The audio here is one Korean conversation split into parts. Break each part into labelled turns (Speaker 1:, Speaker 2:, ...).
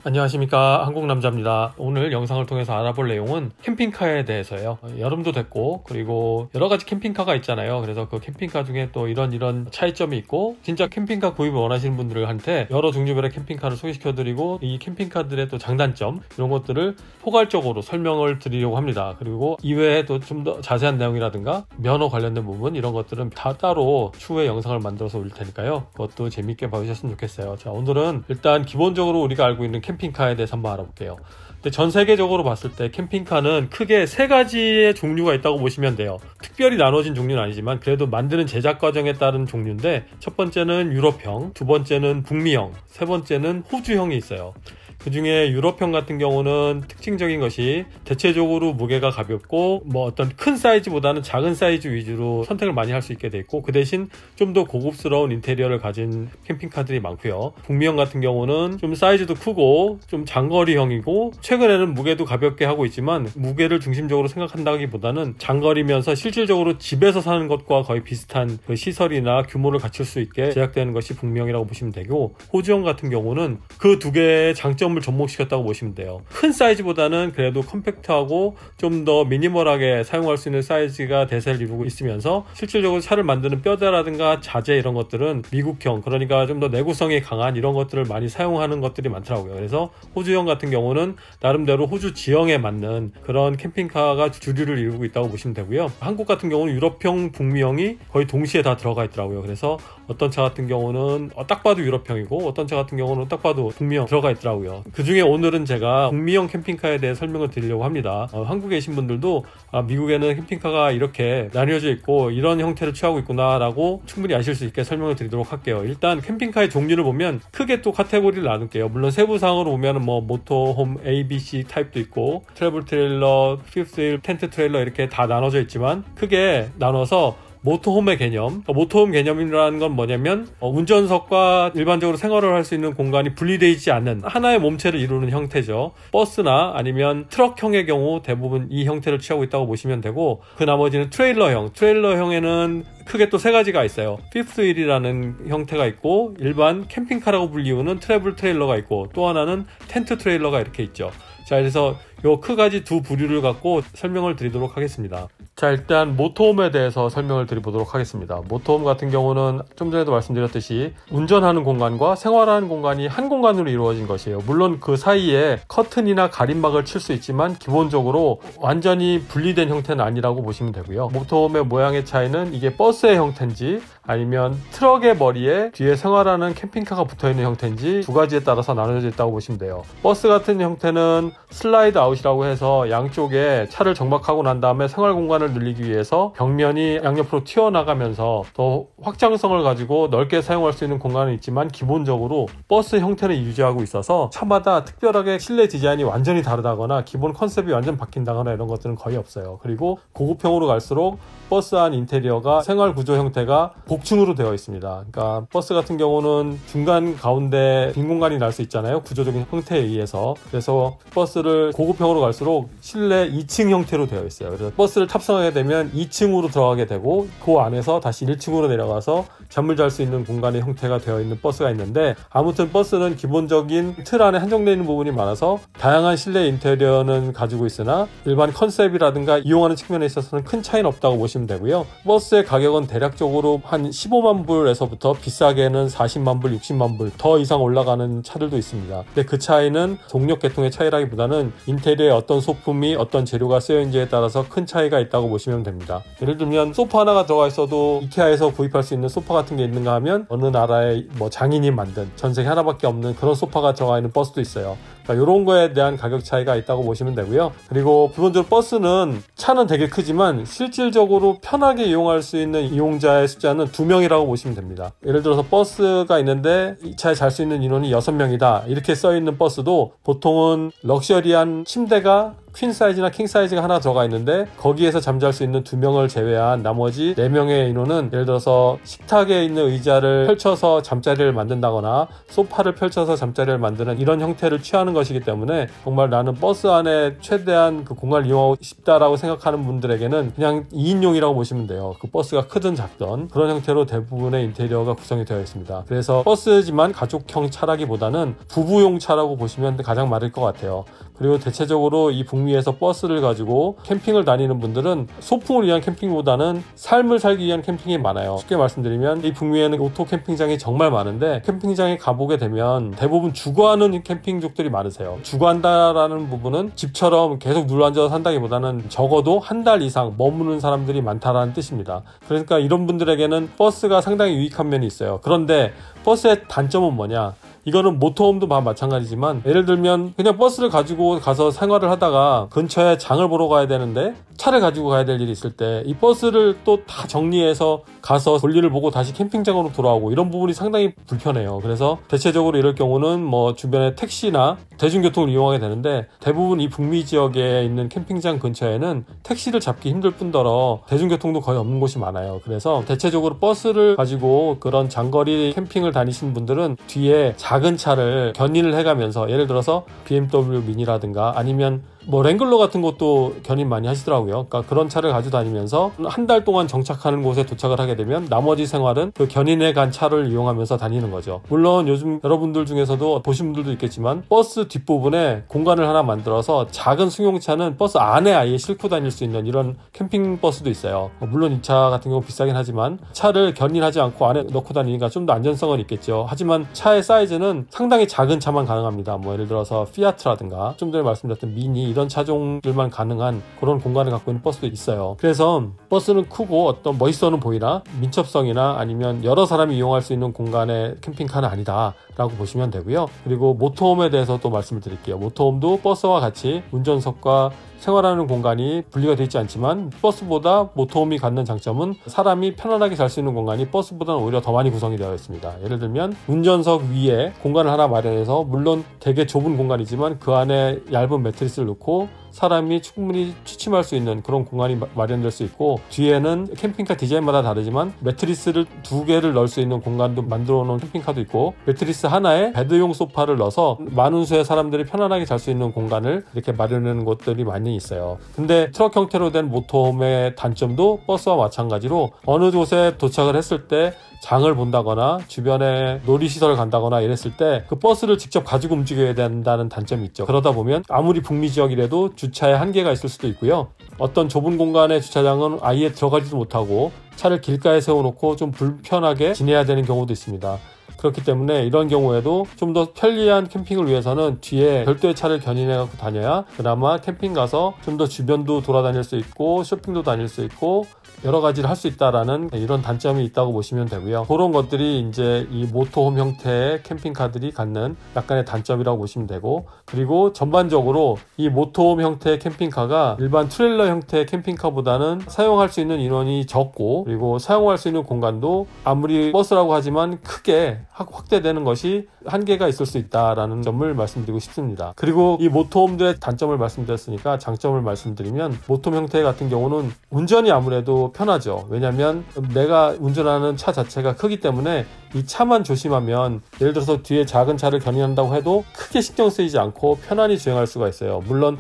Speaker 1: 안녕하십니까, 한국남자입니다. 오늘 영상을 통해서 알아볼 내용은 캠핑카에 대해서예요. 여름도 됐고, 그리고 여러가지 캠핑카가 있잖아요. 그래서 그 캠핑카 중에 또 이런 차이점이 있고, 진짜 캠핑카 구입을 원하시는 분들한테 여러 종류별의 캠핑카를 소개시켜드리고, 이 캠핑카들의 또 장단점, 이런 것들을 포괄적으로 설명을 드리려고 합니다. 그리고 이외에도 좀 더 자세한 내용이라든가 면허 관련된 부분, 이런 것들은 다 따로 추후에 영상을 만들어서 올릴 테니까요. 그것도 재밌게 봐주셨으면 좋겠어요. 자, 오늘은 일단 기본적으로 우리가 알고 있는 캠핑카에 대해서 한번 알아볼게요. 근데 전 세계적으로 봤을 때 캠핑카는 크게 세 가지의 종류가 있다고 보시면 돼요. 특별히 나눠진 종류는 아니지만 그래도 만드는 제작 과정에 따른 종류인데, 첫 번째는 유럽형, 두 번째는 북미형, 세 번째는 호주형이 있어요. 그 중에 유럽형 같은 경우는 특징적인 것이 대체적으로 무게가 가볍고 어떤 큰 사이즈보다는 작은 사이즈 위주로 선택을 많이 할 수 있게 돼 있고, 그 대신 좀 더 고급스러운 인테리어를 가진 캠핑카들이 많고요. 북미형 같은 경우는 좀 사이즈도 크고 좀 장거리형이고, 최근에는 무게도 가볍게 하고 있지만 무게를 중심적으로 생각한다기보다는 장거리면서 실질적으로 집에서 사는 것과 거의 비슷한 그 시설이나 규모를 갖출 수 있게 제작되는 것이 북미형이라고 보시면 되고, 호주형 같은 경우는 그 두 개의 장점을 접목시켰다고 보시면 돼요. 큰 사이즈보다는 그래도 컴팩트하고 좀 더 미니멀하게 사용할 수 있는 사이즈가 대세를 이루고 있으면서, 실질적으로 차를 만드는 뼈대라든가 자재 이런 것들은 미국형, 그러니까 좀 더 내구성이 강한 이런 것들을 많이 사용하는 것들이 많더라고요. 그래서 호주형 같은 경우는 나름대로 호주 지형에 맞는 그런 캠핑카가 주류를 이루고 있다고 보시면 되고요. 한국 같은 경우는 유럽형, 북미형이 거의 동시에 다 들어가 있더라고요. 그래서 어떤 차 같은 경우는 딱 봐도 유럽형이고, 어떤 차 같은 경우는 딱 봐도 북미형 들어가 있더라고요. 그 중에 오늘은 제가 북미형 캠핑카에 대해 설명을 드리려고 합니다. 한국에 계신 분들도 미국에는 캠핑카가 이렇게 나뉘어져 있고 이런 형태를 취하고 있구나 라고 충분히 아실 수 있게 설명을 드리도록 할게요. 일단 캠핑카의 종류를 보면 크게 또 카테고리를 나눌게요. 물론 세부상으로 보면 모터홈 A, B, C 타입도 있고, 트래블 트레일러, 피프스 휠, 텐트 트레일러 이렇게 다 나눠져 있지만, 크게 나눠서 모터홈의 개념, 모터홈 개념이라는 건 뭐냐면 운전석과 일반적으로 생활을 할 수 있는 공간이 분리되어 있지 않는 하나의 몸체를 이루는 형태죠. 버스나 아니면 트럭형의 경우 대부분 이 형태를 취하고 있다고 보시면 되고, 그 나머지는 트레일러형에는 크게 또 세 가지가 있어요. 피프스 휠이라는 형태가 있고, 일반 캠핑카라고 불리우는 트래블 트레일러가 있고, 또 하나는 텐트 트레일러가 이렇게 있죠. 자, 그래서 요 크가지 두 부류를 갖고 설명을 드리도록 하겠습니다. 자, 일단 모터홈에 대해서 설명을 드려보도록 하겠습니다. 모터홈 같은 경우는 좀 전에도 말씀드렸듯이 운전하는 공간과 생활하는 공간이 한 공간으로 이루어진 것이에요. 물론 그 사이에 커튼이나 가림막을 칠 수 있지만 기본적으로 완전히 분리된 형태는 아니라고 보시면 되고요. 모터홈의 모양의 차이는 이게 버스의 형태인지 아니면 트럭의 머리에 뒤에 생활하는 캠핑카가 붙어있는 형태인지 두 가지에 따라서 나눠져 있다고 보시면 돼요. 버스 같은 형태는 슬라이드 아웃이라고 해서 양쪽에 차를 정박하고 난 다음에 생활 공간을 늘리기 위해서 벽면이 양옆으로 튀어나가면서 더 확장성을 가지고 넓게 사용할 수 있는 공간은 있지만, 기본적으로 버스 형태는 유지하고 있어서 차마다 특별하게 실내 디자인이 완전히 다르다거나 기본 컨셉이 완전 바뀐다거나 이런 것들은 거의 없어요. 그리고 고급형으로 갈수록 버스 안 인테리어가 생활 구조 형태가 복층으로 되어 있습니다. 그러니까 버스 같은 경우는 중간 가운데 빈 공간이 날 수 있잖아요, 구조적인 형태에 의해서. 그래서 버스를 고급형으로 갈수록 실내 2층 형태로 되어 있어요. 그래서 버스를 탑승하게 되면 2층으로 들어가게 되고, 그 안에서 다시 1층으로 내려가서 잠을 잘 수 있는 공간의 형태가 되어 있는 버스가 있는데, 아무튼 버스는 기본적인 틀 안에 한정되어 있는 부분이 많아서 다양한 실내 인테리어는 가지고 있으나 일반 컨셉이라든가 이용하는 측면에 있어서는 큰 차이는 없다고 보시면 되고요. 버스의 가격은 대략적으로 한 15만 불에서부터 비싸게는 40만 불, 60만 불 더 이상 올라가는 차들도 있습니다. 근데 그 차이는 동력 계통의 차이라기보다는 인테리어에 어떤 소품이 어떤 재료가 쓰여있는지에 따라서 큰 차이가 있다고 보시면 됩니다. 예를 들면 소파 하나가 들어가 있어도 이케아에서 구입할 수 있는 소파 같은 게 있는가 하면 어느 나라의 장인이 만든 전 세계 하나밖에 없는 그런 소파가 들어가 있는 버스도 있어요. 그러니까 이런 거에 대한 가격 차이가 있다고 보시면 되고요. 그리고 기본적으로 버스는 차는 되게 크지만 실질적으로 편하게 이용할 수 있는 이용자의 숫자는 2명이라고 보시면 됩니다. 예를 들어서 버스가 있는데 이 차에 잘 수 있는 인원이 6명이다 이렇게 써있는 버스도 보통은 럭셔리한 침대가 퀸 사이즈나 킹 사이즈가 하나 들어가 있는데, 거기에서 잠잘 수 있는 2명을 제외한 나머지 4명의 인원은 예를 들어서 식탁에 있는 의자를 펼쳐서 잠자리를 만든다거나 소파를 펼쳐서 잠자리를 만드는 이런 형태를 취하는 것이기 때문에 정말 나는 버스 안에 최대한 그 공간을 이용하고 싶다라고 생각하는 분들에게는 그냥 2인용이라고 보시면 돼요. 그 버스가 크든 작든 그런 형태로 대부분의 인테리어가 구성이 되어 있습니다. 그래서 버스지만 가족형 차라기보다는 부부용 차라고 보시면 가장 맞을 것 같아요. 그리고 대체적으로 이 북미에서 버스를 가지고 캠핑을 다니는 분들은 소풍을 위한 캠핑보다는 삶을 살기 위한 캠핑이 많아요. 쉽게 말씀드리면 이 북미에는 오토 캠핑장이 정말 많은데 캠핑장에 가보게 되면 대부분 주거하는 캠핑족들이 많으세요. 주거한다라는 부분은 집처럼 계속 눌러앉아서 산다기보다는 적어도 한 달 이상 머무는 사람들이 많다라는 뜻입니다. 그러니까 이런 분들에게는 버스가 상당히 유익한 면이 있어요. 그런데 버스의 단점은 뭐냐? 이거는 모터홈도 마찬가지지만 예를 들면 그냥 버스를 가지고 가서 생활을 하다가 근처에 장을 보러 가야 되는데 차를 가지고 가야 될 일이 있을 때 이 버스를 또 다 정리해서 가서 볼일을 보고 다시 캠핑장으로 돌아오고 이런 부분이 상당히 불편해요. 그래서 대체적으로 이럴 경우는 뭐 주변에 택시나 대중교통을 이용하게 되는데 대부분 이 북미 지역에 있는 캠핑장 근처에는 택시를 잡기 힘들 뿐더러 대중교통도 거의 없는 곳이 많아요. 그래서 대체적으로 버스를 가지고 그런 장거리 캠핑을 다니시는 분들은 뒤에 작은 차를 견인을 해가면서 예를 들어서 BMW 미니라든가 아니면 뭐 랭글러 같은 것도 견인 많이 하시더라고요. 그러니까 그런 차를 가지고 다니면서 한 달 동안 정착하는 곳에 도착을 하게 되면 나머지 생활은 그 견인해 간 차를 이용하면서 다니는 거죠. 물론 요즘 여러분들 중에서도 보신 분들도 있겠지만 버스 뒷부분에 공간을 하나 만들어서 작은 승용차는 버스 안에 아예 싣고 다닐 수 있는 이런 캠핑 버스도 있어요. 물론 이 차 같은 경우 비싸긴 하지만 차를 견인하지 않고 안에 넣고 다니니까 좀 더 안전성은 있겠죠. 하지만 차의 사이즈는 상당히 작은 차만 가능합니다. 뭐 예를 들어서 피아트라든가 좀 전에 말씀드렸던 미니 이런 차종들만 가능한 그런 공간을 갖고 있는 버스도 있어요. 그래서 버스는 크고 어떤 멋있어는 보이나 민첩성이나 아니면 여러 사람이 이용할 수 있는 공간의 캠핑카는 아니다 라고 보시면 되고요. 그리고 모터홈에 대해서 또 말씀을 드릴게요. 모터홈도 버스와 같이 운전석과 생활하는 공간이 분리가 되어 있지 않지만 버스보다 모터홈이 갖는 장점은 사람이 편안하게 잘 수 있는 공간이 버스보다는 오히려 더 많이 구성이 되어 있습니다. 예를 들면 운전석 위에 공간을 하나 마련해서 물론 되게 좁은 공간이지만 그 안에 얇은 매트리스를 놓고 사람이 충분히 취침할 수 있는 그런 공간이 마련될 수 있고 뒤에는 캠핑카 디자인마다 다르지만 매트리스를 2개를 넣을 수 있는 공간도 만들어 놓은 캠핑카도 있고 매트리스 하나에 베드용 소파를 넣어서 많은 수의 사람들이 편안하게 잘 수 있는 공간을 이렇게 마련하는 곳들이 많이 있어요. 근데 트럭 형태로 된 모터홈의 단점도 버스와 마찬가지로 어느 곳에 도착을 했을 때 장을 본다거나 주변에 놀이시설을 간다거나 이랬을 때 그 버스를 직접 가지고 움직여야 된다는 단점이 있죠. 그러다 보면 아무리 북미 지역이라도 주차에 한계가 있을 수도 있고요. 어떤 좁은 공간의 주차장은 아예 들어가지도 못하고 차를 길가에 세워놓고 좀 불편하게 지내야 되는 경우도 있습니다. 그렇기 때문에 이런 경우에도 좀 더 편리한 캠핑을 위해서는 뒤에 별도의 차를 견인해 갖고 다녀야 그나마 캠핑 가서 좀 더 주변도 돌아다닐 수 있고 쇼핑도 다닐 수 있고 여러 가지를 할 수 있다라는 이런 단점이 있다고 보시면 되고요. 그런 것들이 이제 이 모터홈 형태의 캠핑카들이 갖는 약간의 단점이라고 보시면 되고 그리고 전반적으로 이 모터홈 형태의 캠핑카가 일반 트레일러 형태의 캠핑카보다는 사용할 수 있는 인원이 적고 그리고 사용할 수 있는 공간도 아무리 버스라고 하지만 크게 확대되는 것이 한계가 있을 수 있다라는 점을 말씀드리고 싶습니다. 그리고 이 모터홈들의 단점을 말씀드렸으니까 장점을 말씀드리면 모터홈 형태 같은 경우는 운전이 아무래도 편하죠. 왜냐하면 내가 운전하는 차 자체가 크기 때문에 이 차만 조심하면 예를 들어서 뒤에 작은 차를 견인한다고 해도 크게 신경 쓰이지 않고 편안히 주행할 수가 있어요. 물론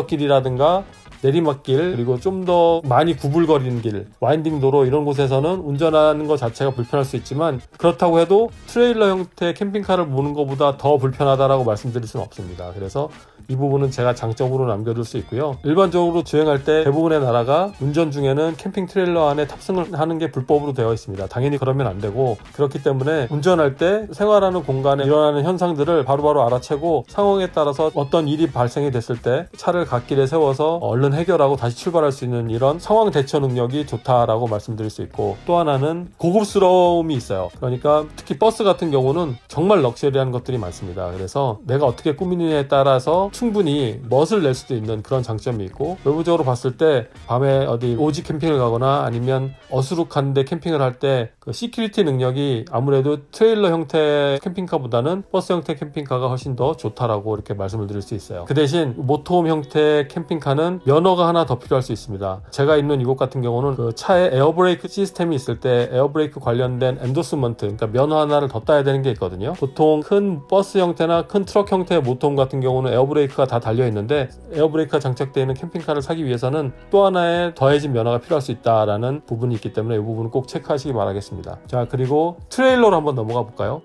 Speaker 1: 언덕길이라든가 내리막길 그리고 좀 더 많이 구불거리는 길, 와인딩 도로 이런 곳에서는 운전하는 것 자체가 불편할 수 있지만 그렇다고 해도 트레일러 형태의 캠핑카를 모는 것보다 더 불편하다라고 말씀드릴 수는 없습니다. 그래서 이 부분은 제가 장점으로 남겨둘 수 있고요. 일반적으로 주행할 때 대부분의 나라가 운전 중에는 캠핑 트레일러 안에 탑승을 하는 게 불법으로 되어 있습니다. 당연히 그러면 안 되고 그렇기 때문에 운전할 때 생활하는 공간에 일어나는 현상들을 바로바로 알아채고 상황에 따라서 어떤 일이 발생이 됐을 때 차를 갓길에 세워서 얼른 해결하고 다시 출발할 수 있는 이런 상황 대처 능력이 좋다라고 말씀드릴 수 있고 또 하나는 고급스러움이 있어요. 그러니까 특히 버스 같은 경우는 정말 럭셔리한 것들이 많습니다. 그래서 내가 어떻게 꾸미느냐에 따라서 충분히 멋을 낼 수도 있는 그런 장점이 있고 외부적으로 봤을 때 밤에 어디 오지 캠핑을 가거나 아니면 어수룩한데 캠핑을 할 때 그 시큐리티 능력이 아무래도 트레일러 형태 캠핑카보다는 버스 형태 캠핑카가 훨씬 더 좋다라고 이렇게 말씀을 드릴 수 있어요. 그 대신 모터홈 형태 캠핑카는 면허 면허가 하나 더 필요할 수 있습니다. 제가 있는 이곳 같은 경우는 그 차에 에어브레이크 시스템이 있을 때 에어브레이크 관련된 엔도스먼트, 그러니까 면허 하나를 더 따야 되는 게 있거든요. 보통 큰 버스 형태나 큰 트럭 형태의 모터홈 같은 경우는 에어브레이크가 다 달려 있는데, 에어브레이크가 장착되어 있는 캠핑카를 사기 위해서는 또 하나의 더해진 면허가 필요할 수 있다라는 부분이 있기 때문에 이 부분은 꼭 체크하시기 바라겠습니다. 자, 그리고 트레일러로 한번 넘어가 볼까요?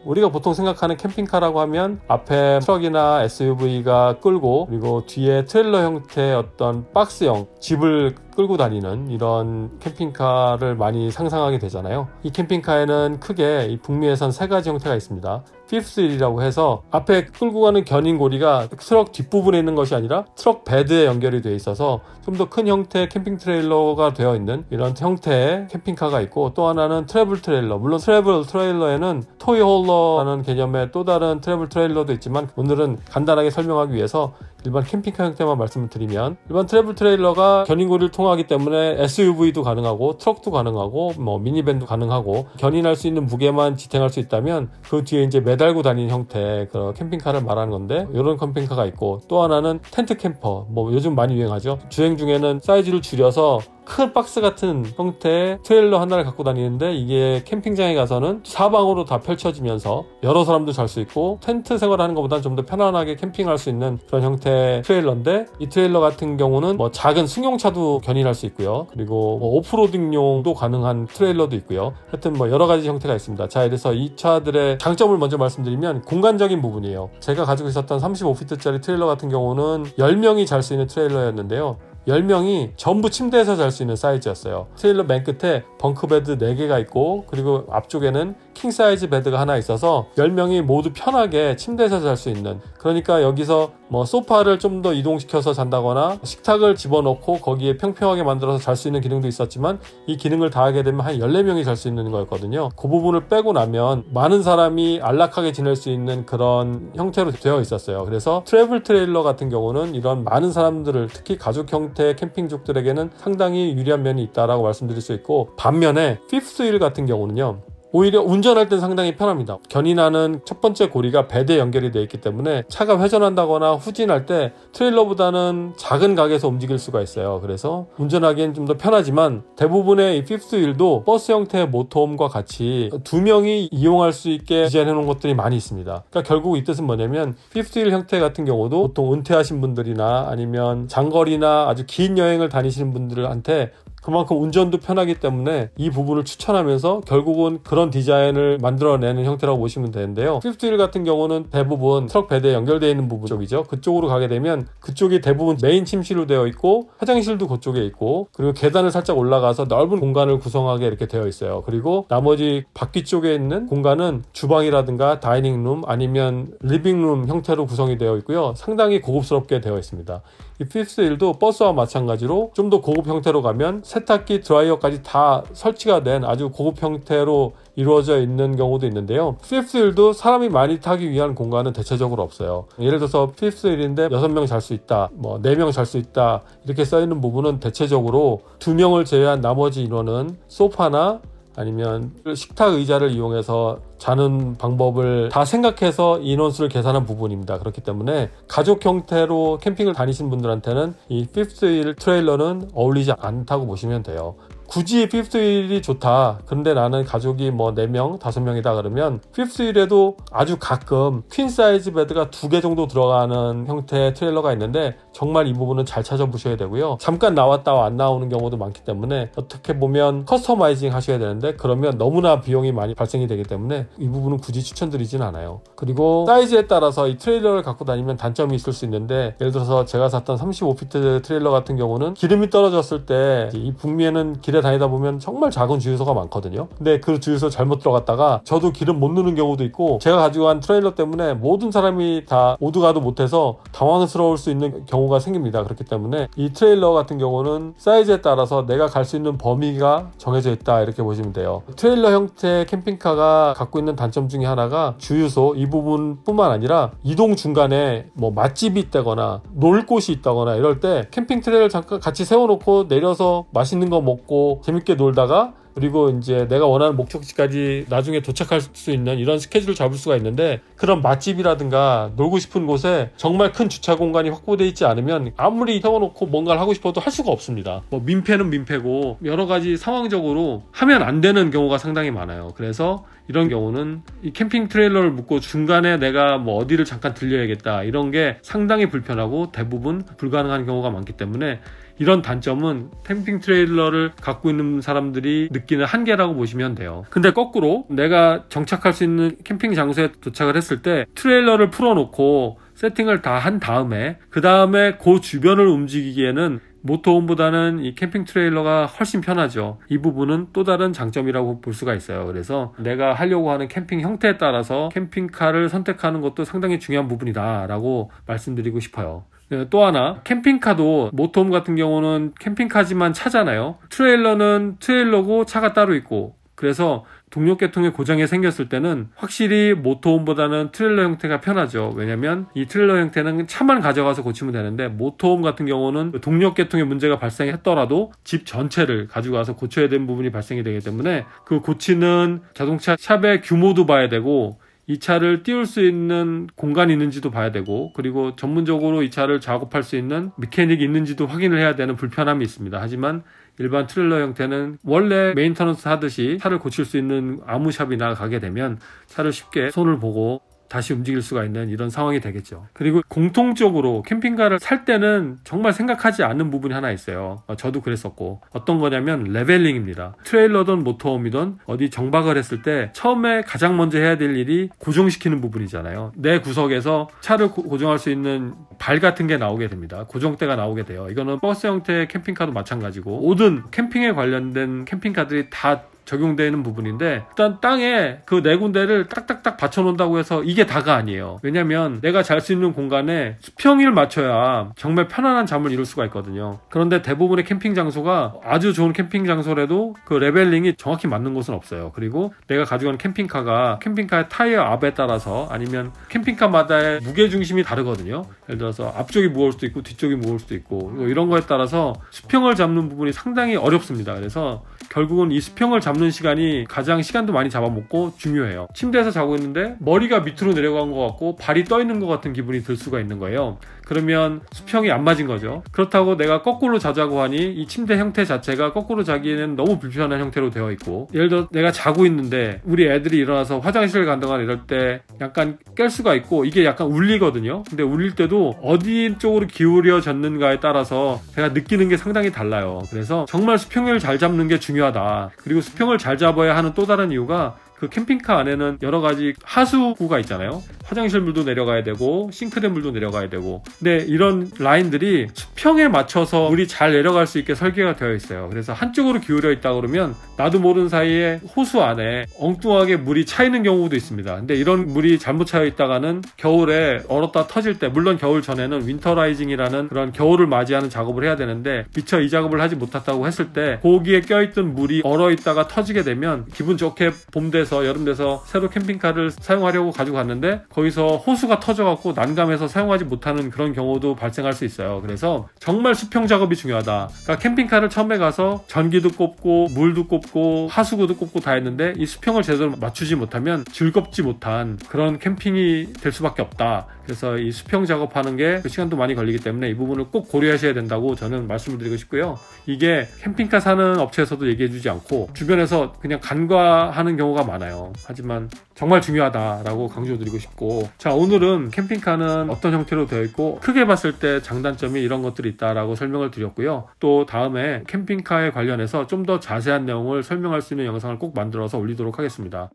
Speaker 1: 우리가 보통 생각하는 캠핑카라고 하면 앞에 트럭이나 SUV가 끌고, 그리고 뒤에 트레일러 형태의 어떤 박스형 집을 끌고 다니는 이런 캠핑카를 많이 상상하게 되잖아요. 이 캠핑카에는 크게 이 북미에선 세 가지 형태가 있습니다. 피프스 휠이라고 해서 앞에 끌고 가는 견인고리가 트럭 뒷부분에 있는 것이 아니라 트럭 베드에 연결이 되어 있어서 좀 더 큰 형태의 캠핑 트레일러가 되어 있는 이런 형태의 캠핑카가 있고, 또 하나는 트래블 트레일러. 물론 트래블 트레일러에는 토이 홀러라는 개념의 또 다른 트래블 트레일러도 있지만, 오늘은 간단하게 설명하기 위해서 일반 캠핑카 형태만 말씀을 드리면, 일반 트래블 트레일러가 견인고리를 통하기 때문에 SUV도 가능하고 트럭도 가능하고 뭐 미니밴도 가능하고, 견인할 수 있는 무게만 지탱할 수 있다면 그 뒤에 이제 매달고 다니는 형태의 그 캠핑카를 말하는 건데, 이런 캠핑카가 있고, 또 하나는 텐트 캠퍼, 뭐 요즘 많이 유행하죠. 주행 중에는 사이즈를 줄여서 큰 박스 같은 형태의 트레일러 하나를 갖고 다니는데, 이게 캠핑장에 가서는 사방으로 다 펼쳐지면서 여러 사람도 잘 수 있고 텐트 생활하는 것보다는 좀 더 편안하게 캠핑할 수 있는 그런 형태의 트레일러인데, 이 트레일러 같은 경우는 뭐 작은 승용차도 견인할 수 있고요, 그리고 뭐 오프로딩용도 가능한 트레일러도 있고요. 하여튼 뭐 여러 가지 형태가 있습니다. 자, 그래서 이 차들의 장점을 먼저 말씀드리면 공간적인 부분이에요. 제가 가지고 있었던 35피트짜리 트레일러 같은 경우는 10명이 잘 수 있는 트레일러였는데요, 10명이 전부 침대에서 잘 수 있는 사이즈였어요. 트레일러 맨 끝에 벙크베드 4개가 있고, 그리고 앞쪽에는 킹사이즈 베드가 하나 있어서 10명이 모두 편하게 침대에서 잘 수 있는, 그러니까 여기서 뭐 소파를 좀 더 이동시켜서 잔다거나 식탁을 집어넣고 거기에 평평하게 만들어서 잘 수 있는 기능도 있었지만, 이 기능을 다 하게 되면 한 14명이 잘 수 있는 거였거든요. 그 부분을 빼고 나면 많은 사람이 안락하게 지낼 수 있는 그런 형태로 되어 있었어요. 그래서 트래블 트레일러 같은 경우는 이런 많은 사람들을, 특히 가족 형태의 캠핑족들에게는 상당히 유리한 면이 있다라고 말씀드릴 수 있고, 반면에 피프스 휠 같은 경우는요, 오히려 운전할 땐 상당히 편합니다. 견인하는 첫 번째 고리가 베드에 연결이 되어 있기 때문에 차가 회전한다거나 후진할 때 트레일러보다는 작은 각에서 움직일 수가 있어요. 그래서 운전하기엔 좀 더 편하지만, 대부분의 이 피프스 휠도 버스 형태의 모터홈과 같이 2명이 이용할 수 있게 디자인해 놓은 것들이 많이 있습니다. 그러니까 결국 이 뜻은 뭐냐면, 피프스 휠 형태 같은 경우도 보통 은퇴하신 분들이나 아니면 장거리나 아주 긴 여행을 다니시는 분들한테 그만큼 운전도 편하기 때문에 이 부분을 추천하면서 결국은 그런 디자인을 만들어내는 형태라고 보시면 되는데요. 피프스 휠 같은 경우는 대부분 트럭 베드에 연결되어 있는 부분 쪽이죠. 그쪽으로 가게 되면 그쪽이 대부분 메인 침실로 되어 있고, 화장실도 그쪽에 있고, 그리고 계단을 살짝 올라가서 넓은 공간을 구성하게 이렇게 되어 있어요. 그리고 나머지 바퀴 쪽에 있는 공간은 주방이라든가 다이닝룸 아니면 리빙룸 형태로 구성이 되어 있고요. 상당히 고급스럽게 되어 있습니다. 이 피프스 휠도 버스와 마찬가지로 좀 더 고급 형태로 가면 세탁기, 드라이어까지 다 설치가 된 아주 고급 형태로 이루어져 있는 경우도 있는데요. 피프스 휠도 사람이 많이 타기 위한 공간은 대체적으로 없어요. 예를 들어서 피프스 휠인데 6명 잘 수 있다, 뭐 4명 잘 수 있다 이렇게 써있는 부분은 대체적으로 2명을 제외한 나머지 인원은 소파나 아니면 식탁 의자를 이용해서 자는 방법을 다 생각해서 인원수를 계산한 부분입니다. 그렇기 때문에 가족 형태로 캠핑을 다니신 분들한테는 이 피프스 휠 트레일러는 어울리지 않다고 보시면 돼요. 굳이 피프스 휠이 좋다, 그런데 나는 가족이 뭐 4명, 5명이다 그러면 피프스 휠에도 아주 가끔 퀸 사이즈 베드가 2개 정도 들어가는 형태의 트레일러가 있는데, 정말 이 부분은 잘 찾아보셔야 되고요. 잠깐 나왔다 안 나오는 경우도 많기 때문에 어떻게 보면 커스터마이징 하셔야 되는데, 그러면 너무나 비용이 많이 발생이 되기 때문에 이 부분은 굳이 추천드리진 않아요. 그리고 사이즈에 따라서 이 트레일러를 갖고 다니면 단점이 있을 수 있는데, 예를 들어서 제가 샀던 35피트 트레일러 같은 경우는 기름이 떨어졌을 때 이 북미에는 길에 다니다 보면 정말 작은 주유소가 많거든요. 근데 그 주유소 잘못 들어갔다가 저도 기름 못 넣는 경우도 있고, 제가 가지고 간 트레일러 때문에 모든 사람이 다 오도 가도 못해서 당황스러울 수 있는 경우가 생깁니다. 그렇기 때문에 이 트레일러 같은 경우는 사이즈에 따라서 내가 갈 수 있는 범위가 정해져 있다 이렇게 보시면 돼요. 트레일러 형태의 캠핑카가 갖고 있는 단점 중에 하나가 주유소 이 부분뿐만 아니라 이동 중간에 뭐 맛집이 있다거나 놀 곳이 있다거나 이럴 때 캠핑 트레일러 잠깐 같이 세워놓고 내려서 맛있는 거 먹고 재밌게 놀다가 그리고 이제 내가 원하는 목적지까지 나중에 도착할 수 있는 이런 스케줄을 잡을 수가 있는데, 그런 맛집이라든가 놀고 싶은 곳에 정말 큰 주차 공간이 확보되어 있지 않으면 아무리 세워놓고 뭔가를 하고 싶어도 할 수가 없습니다. 뭐 민폐는 민폐고 여러 가지 상황적으로 하면 안 되는 경우가 상당히 많아요. 그래서 이런 경우는 이 캠핑 트레일러를 묶고 중간에 내가 뭐 어디를 잠깐 들려야겠다 이런 게 상당히 불편하고 대부분 불가능한 경우가 많기 때문에, 이런 단점은 캠핑 트레일러를 갖고 있는 사람들이 느끼는 한계라고 보시면 돼요. 근데 거꾸로 내가 정착할 수 있는 캠핑 장소에 도착을 했을 때 트레일러를 풀어놓고 세팅을 다 한 다음에 그 주변을 움직이기에는 모터홈보다는 이 캠핑 트레일러가 훨씬 편하죠. 이 부분은 또 다른 장점이라고 볼 수가 있어요. 그래서 내가 하려고 하는 캠핑 형태에 따라서 캠핑카를 선택하는 것도 상당히 중요한 부분이다 라고 말씀드리고 싶어요. 또 하나, 캠핑카도 모터홈 같은 경우는 캠핑카지만 차잖아요. 트레일러는 트레일러고 차가 따로 있고, 그래서 동력계통의 고장이 생겼을 때는 확실히 모터홈보다는 트레일러 형태가 편하죠. 왜냐면 이 트레일러 형태는 차만 가져가서 고치면 되는데, 모터홈 같은 경우는 동력계통의 문제가 발생했더라도 집 전체를 가져가서 고쳐야 되는 부분이 발생이 되기 때문에 그 고치는 자동차 샵의 규모도 봐야 되고, 이 차를 띄울 수 있는 공간이 있는지도 봐야 되고, 그리고 전문적으로 이 차를 작업할 수 있는 메케닉이 있는지도 확인을 해야 되는 불편함이 있습니다. 하지만 일반 트레일러 형태는 원래 메인터넌스 하듯이 차를 고칠 수 있는 아무 샵이나 가게 되면 차를 쉽게 손을 보고 다시 움직일 수가 있는 이런 상황이 되겠죠. 그리고 공통적으로 캠핑카를 살 때는 정말 생각하지 않는 부분이 하나 있어요. 저도 그랬었고, 어떤 거냐면 레벨링입니다. 트레일러든 모터홈이든 어디 정박을 했을 때 처음에 가장 먼저 해야 될 일이 고정시키는 부분이잖아요. 내 구석에서 차를 고정할 수 있는 발 같은 게 나오게 됩니다. 고정대가 나오게 돼요. 이거는 버스 형태의 캠핑카도 마찬가지고 모든 캠핑에 관련된 캠핑카들이 다 적용되는 부분인데, 일단 땅에 그 네 군데를 딱딱딱 받쳐놓는다고 해서 이게 다가 아니에요. 왜냐면 내가 잘 수 있는 공간에 수평을 맞춰야 정말 편안한 잠을 이룰 수가 있거든요. 그런데 대부분의 캠핑 장소가 아주 좋은 캠핑 장소라도 그 레벨링이 정확히 맞는 곳은 없어요. 그리고 내가 가져가는 캠핑카가 캠핑카의 타이어 압에 따라서, 아니면 캠핑카마다의 무게중심이 다르거든요. 예를 들어서 앞쪽이 무거울 수도 있고 뒤쪽이 무거울 수도 있고, 이런 거에 따라서 수평을 잡는 부분이 상당히 어렵습니다. 그래서 결국은 이 수평을 잡는 시간이 가장 시간도 많이 잡아먹고 중요해요. 침대에서 자고 있는데 머리가 밑으로 내려간 것 같고 발이 떠 있는 것 같은 기분이 들 수가 있는 거예요. 그러면 수평이 안 맞은 거죠. 그렇다고 내가 거꾸로 자자고 하니 이 침대 형태 자체가 거꾸로 자기에는 너무 불편한 형태로 되어 있고, 예를 들어 내가 자고 있는데 우리 애들이 일어나서 화장실을 간다거나 이럴 때 약간 깰 수가 있고, 이게 약간 울리거든요. 근데 울릴 때도 어디 쪽으로 기울여졌는가에 따라서 제가 느끼는 게 상당히 달라요. 그래서 정말 수평을 잘 잡는 게 중요하다. 그리고 수평을 잘 잡아야 하는 또 다른 이유가, 그 캠핑카 안에는 여러 가지 하수구가 있잖아요. 화장실 물도 내려가야 되고 싱크대 물도 내려가야 되고, 근데 이런 라인들이 수평에 맞춰서 물이 잘 내려갈 수 있게 설계가 되어 있어요. 그래서 한쪽으로 기울여 있다 그러면 나도 모르는 사이에 호수 안에 엉뚱하게 물이 차 있는 경우도 있습니다. 근데 이런 물이 잘못 차 있다가는 겨울에 얼었다 터질 때, 물론 겨울 전에는 윈터라이징이라는 그런 겨울을 맞이하는 작업을 해야 되는데 미처 이 작업을 하지 못했다고 했을 때 거기에 껴있던 물이 얼어 있다가 터지게 되면 기분 좋게 봄 돼서 여름 돼서 새로 캠핑카를 사용하려고 가지고 갔는데 거기서 호수가 터져갖고 난감해서 사용하지 못하는 그런 경우도 발생할 수 있어요. 그래서 정말 수평 작업이 중요하다. 그러니까 캠핑카를 처음에 가서 전기도 꼽고 물도 꼽고 하수구도 꼽고 다 했는데 이 수평을 제대로 맞추지 못하면 즐겁지 못한 그런 캠핑이 될 수밖에 없다. 그래서 이 수평 작업하는 게 시간도 많이 걸리기 때문에 이 부분을 꼭 고려하셔야 된다고 저는 말씀을 드리고 싶고요. 이게 캠핑카 사는 업체에서도 얘기해주지 않고 주변에서 그냥 간과하는 경우가 많아요. 하지만 정말 중요하다라고 강조드리고 싶고, 자, 오늘은 캠핑카는 어떤 형태로 되어 있고 크게 봤을 때 장단점이 이런 것들이 있다라고 설명을 드렸고요. 또 다음에 캠핑카에 관련해서 좀 더 자세한 내용을 설명할 수 있는 영상을 꼭 만들어서 올리도록 하겠습니다.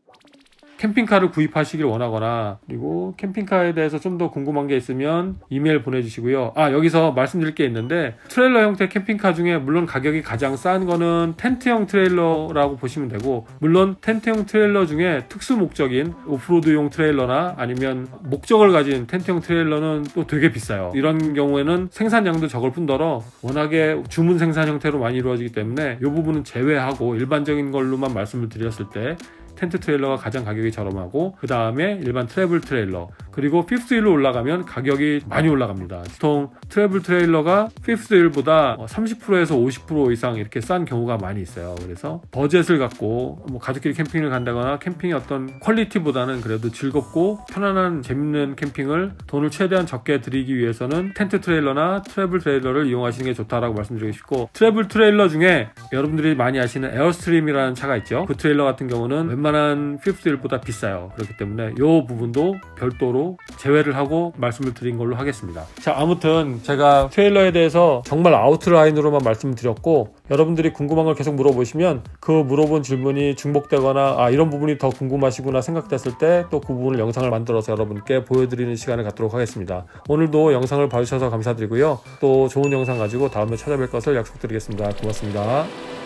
Speaker 1: 캠핑카를 구입하시길 원하거나, 그리고 캠핑카에 대해서 좀 더 궁금한 게 있으면 이메일 보내주시고요. 여기서 말씀드릴 게 있는데, 트레일러 형태 캠핑카 중에 물론 가격이 가장 싼 거는 텐트형 트레일러라고 보시면 되고, 물론 텐트형 트레일러 중에 특수 목적인 오프로드용 트레일러나 아니면 목적을 가진 텐트형 트레일러는 또 되게 비싸요. 이런 경우에는 생산량도 적을 뿐더러 워낙에 주문 생산 형태로 많이 이루어지기 때문에 이 부분은 제외하고 일반적인 걸로만 말씀을 드렸을 때 텐트 트레일러가 가장 가격이 저렴하고 그 다음에 일반 트래블 트레일러, 그리고 피프스 휠로 올라가면 가격이 많이 올라갑니다. 보통 트래블 트레일러가 피프스 휠보다 30%에서 50% 이상 이렇게 싼 경우가 많이 있어요. 그래서 버젯을 갖고 뭐 가족끼리 캠핑을 간다거나 캠핑의 어떤 퀄리티보다는 그래도 즐겁고 편안한 재밌는 캠핑을 돈을 최대한 적게 들이기 위해서는 텐트 트레일러나 트래블 트레일러를 이용하시는 게 좋다라고 말씀드리고 싶고, 트래블 트레일러 중에 여러분들이 많이 아시는 에어스트림이라는 차가 있죠. 그 트레일러 같은 경우는 웬만한 피프스 휠보다 비싸요. 그렇기 때문에 이 부분도 별도로 제외를 하고 말씀을 드린 걸로 하겠습니다. 자, 아무튼 제가 트레일러에 대해서 정말 아웃라인으로만 말씀드렸고, 여러분들이 궁금한 걸 계속 물어보시면 그 물어본 질문이 중복되거나 이런 부분이 더 궁금하시구나 생각됐을 때 또 그 부분을 영상을 만들어서 여러분께 보여드리는 시간을 갖도록 하겠습니다. 오늘도 영상을 봐주셔서 감사드리고요. 또 좋은 영상 가지고 다음에 찾아뵐 것을 약속드리겠습니다. 고맙습니다.